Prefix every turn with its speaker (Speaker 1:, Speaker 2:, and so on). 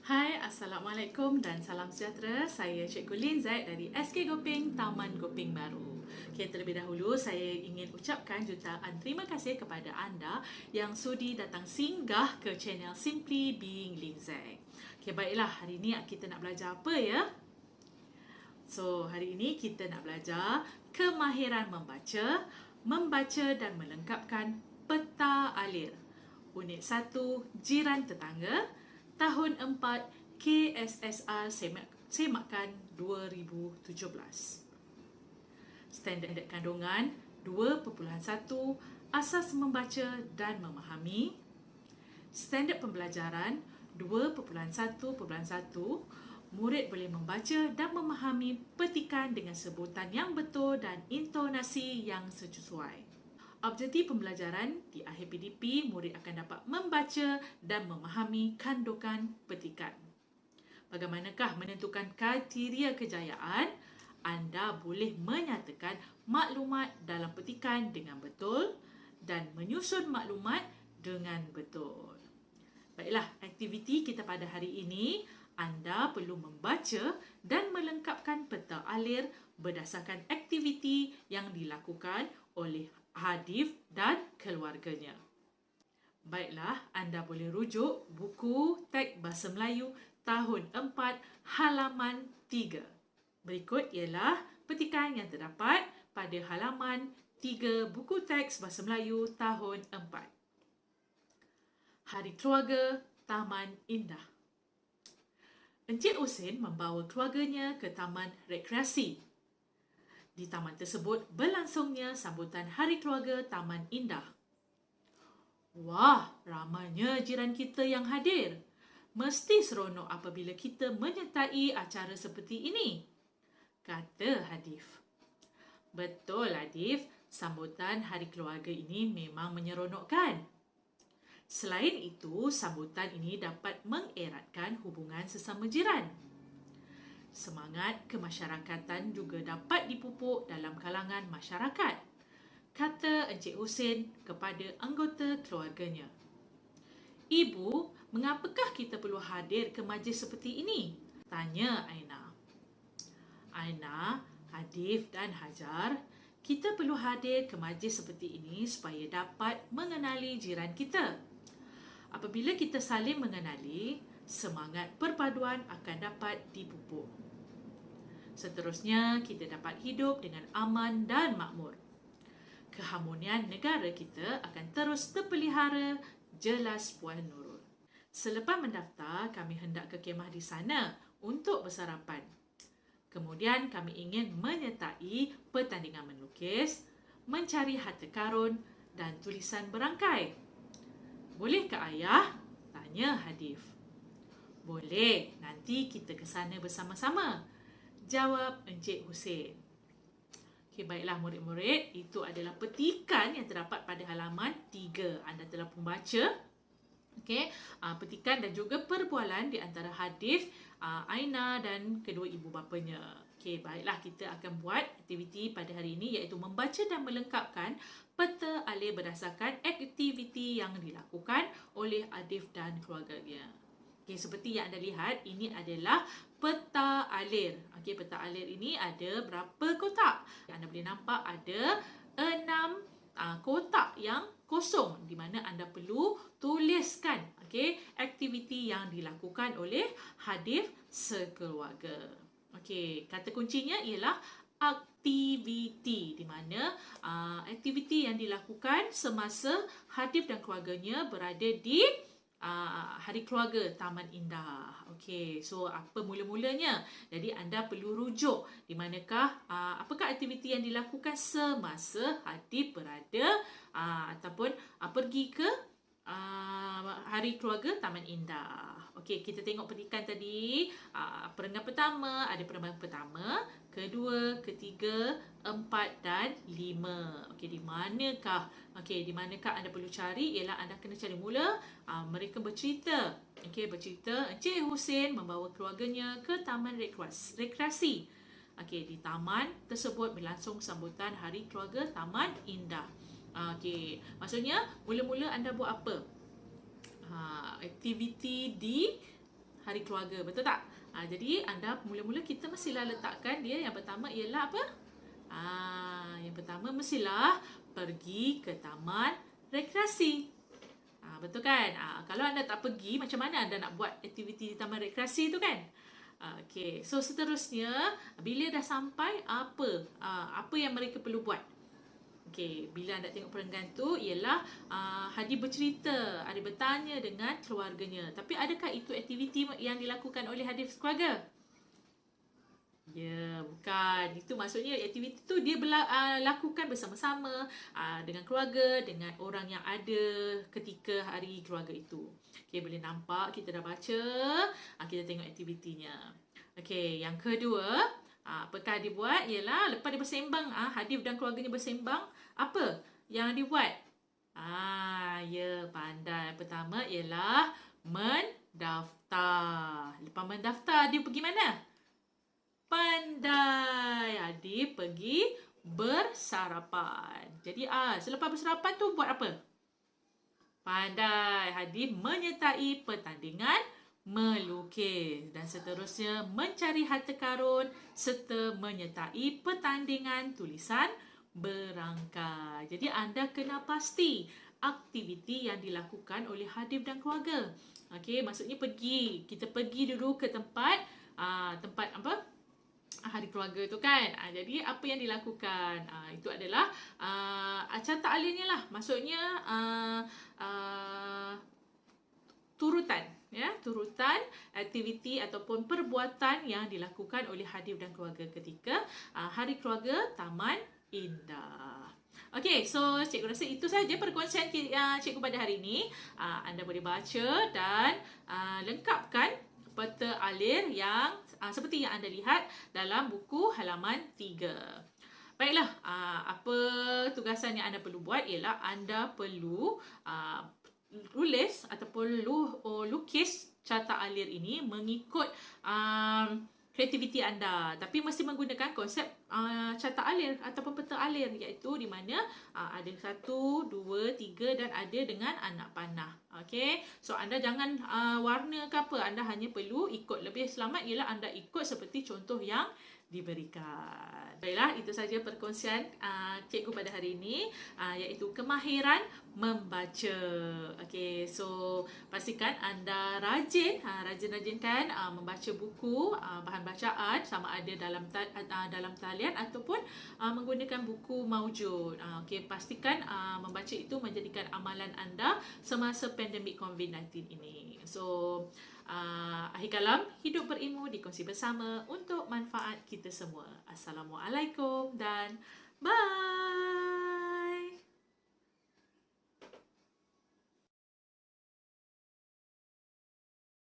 Speaker 1: Hai, Assalamualaikum dan salam sejahtera. Saya Cikgu Lin Zaid dari SK Gopeng, Taman Gopeng Baru. Okay, terlebih dahulu saya ingin ucapkan jutaan terima kasih kepada anda yang sudi datang singgah ke channel Simply Being Lin Zaid. Okay, baiklah, hari ini kita nak belajar apa ya? So, hari ini kita nak belajar kemahiran membaca dan melengkapkan peta alir. Unit 1, Jiran Tetangga, tahun 4, KSSR Semakan 2017. Standard kandungan 2.1, Asas Membaca dan Memahami. Standard pembelajaran 2.1.1, murid boleh membaca dan memahami petikan dengan sebutan yang betul dan intonasi yang sesuai. Objektif pembelajaran di akhir PDP, murid akan dapat membaca dan memahami kandungan petikan. Bagaimanakah menentukan kriteria kejayaan? Anda boleh menyatakan maklumat dalam petikan dengan betul dan menyusun maklumat dengan betul. Baiklah, aktiviti kita pada hari ini, anda perlu membaca dan melengkapkan peta alir berdasarkan aktiviti yang dilakukan oleh Hadif dan keluarganya. Baiklah, anda boleh rujuk buku teks Bahasa Melayu tahun 4 halaman 3. Berikut ialah petikan yang terdapat pada halaman 3 buku teks Bahasa Melayu tahun 4. Hari Keluarga Taman Indah. Encik Husin membawa keluarganya ke taman rekreasi. Di taman tersebut berlangsungnya sambutan Hari Keluarga Taman Indah. Wah, ramainya jiran kita yang hadir. Mesti seronok apabila kita menyertai acara seperti ini, kata Hadif. Betul, Hadif. Sambutan Hari Keluarga ini memang menyeronokkan. Selain itu, sambutan ini dapat mengeratkan hubungan sesama jiran. Semangat kemasyarakatan juga dapat dipupuk dalam kalangan masyarakat, kata Encik Husin kepada anggota keluarganya. Ibu, mengapakah kita perlu hadir ke majlis seperti ini? Tanya Aina. Aina, Hadif dan Hajar, kita perlu hadir ke majlis seperti ini supaya dapat mengenali jiran kita. Apabila kita saling mengenali, semangat perpaduan akan dapat dipupuk. Seterusnya, kita dapat hidup dengan aman dan makmur. Keharmonian negara kita akan terus terpelihara, jelas Puan Nurul. Selepas mendaftar, kami hendak ke kemah di sana untuk bersarapan. Kemudian, kami ingin menyertai pertandingan melukis, mencari harta karun dan tulisan berangkai. Bolehkah ayah? Tanya Hadif. Boleh, nanti kita ke sana bersama-sama, jawab Encik Husin. Okey, baiklah murid-murid, itu adalah petikan yang terdapat pada halaman 3. Anda telah membaca petikan dan juga perbualan di antara Hadif, Aina dan kedua ibu bapanya. Okey, baiklah, kita akan buat aktiviti pada hari ini iaitu membaca dan melengkapkan peta alir berdasarkan aktiviti yang dilakukan oleh Hadif dan keluarganya. Okey, seperti yang anda lihat, ini adalah peta alir. Okey, peta alir ini ada berapa kotak? Anda boleh nampak ada 6 kotak yang kosong di mana anda perlu tuliskan aktiviti yang dilakukan oleh Hadif sekeluarga. Okey, kata kuncinya ialah aktiviti, di mana aktiviti yang dilakukan semasa Hadif dan keluarganya berada di Hari Keluarga Taman Indah. Okey, so apa mula-mulanya? Jadi anda perlu rujuk di manakah apakah aktiviti yang dilakukan semasa Hadif berada ataupun pergi ke Hari Keluarga Taman Indah. Okey, kita tengok petikan tadi. Perenggan pertama, ada perenggan pertama, kedua, ketiga, 4 dan 5. Okey, di manakah? Okey, di manakah anda perlu cari? Ialah anda kena cari mula. Mereka bercerita. Okey, bercerita Encik Husin membawa keluarganya ke taman rekreasi. Okey, di taman tersebut berlangsung sambutan Hari Keluarga Taman Indah. Okey, maksudnya mula-mula anda buat apa? Aktiviti di hari keluarga, betul tak? Jadi anda mula-mula kita mestilah letakkan dia yang pertama ialah apa? Yang pertama mestilah pergi ke taman rekreasi. Betul kan? Kalau anda tak pergi, macam mana anda nak buat aktiviti di taman rekreasi tu kan? Okay, so seterusnya bila dah sampai apa yang mereka perlu buat? Okay, bila anda tengok perenggan tu ialah Hadi bercerita, Hadi bertanya dengan keluarganya. Tapi adakah itu aktiviti yang dilakukan oleh Hadi keluarga? Ya, bukan. Itu maksudnya aktiviti tu dia lakukan bersama-sama dengan keluarga, dengan orang yang ada ketika hari keluarga itu. Okay, boleh nampak kita dah baca. Kita tengok aktivitinya. Okay, yang kedua, apakah dia buat? Ialah lepas dia bersembang, Hadif dan keluarganya bersembang, apa yang dia buat? Ya, pandai. Pertama ialah mendaftar. Lepas mendaftar, dia pergi mana? Pandai. Dia pergi bersarapan. Jadi selepas bersarapan tu buat apa? Pandai. Hadi menyertai pertandingan melukis dan seterusnya mencari harta karun serta menyertai pertandingan tulisan berangkai. Jadi anda kena pasti aktiviti yang dilakukan oleh Hadif dan keluarga. Okey, maksudnya kita pergi dulu ke tempat apa? Hari keluarga tu kan. Jadi apa yang dilakukan? Itu adalah carta alirnya lah. Maksudnya turutan aktiviti ataupun perbuatan yang dilakukan oleh Hadif dan keluarga ketika Hari Keluarga Taman Indah. Okey, so cikgu rasa itu sahaja perkongsian cikgu pada hari ini. Anda boleh baca dan lengkapkan peta alir yang seperti yang anda lihat dalam buku halaman 3. Baiklah, apa tugasan yang anda perlu buat ialah anda perlu tulis ataupun lukis carta alir ini mengikut kreativiti anda, tapi mesti menggunakan konsep carta alir ataupun peta alir, iaitu di mana ada 1, 2, 3 dan ada dengan anak panah. Okey, so anda jangan warna ke apa, anda hanya perlu ikut. Lebih selamat ialah anda ikut seperti contoh yang diberikan. Baiklah, itu saja perkongsian cikgu pada hari ini, iaitu kemahiran membaca. Okey, so pastikan anda rajin-rajinkan membaca buku, bahan bacaan, sama ada dalam talian ataupun menggunakan buku maujud. Okey, pastikan membaca itu menjadikan amalan anda semasa pandemik COVID-19 ini. So akhir kalam, hidup berilmu dikongsi bersama untuk manfaat kita semua. Assalamualaikum dan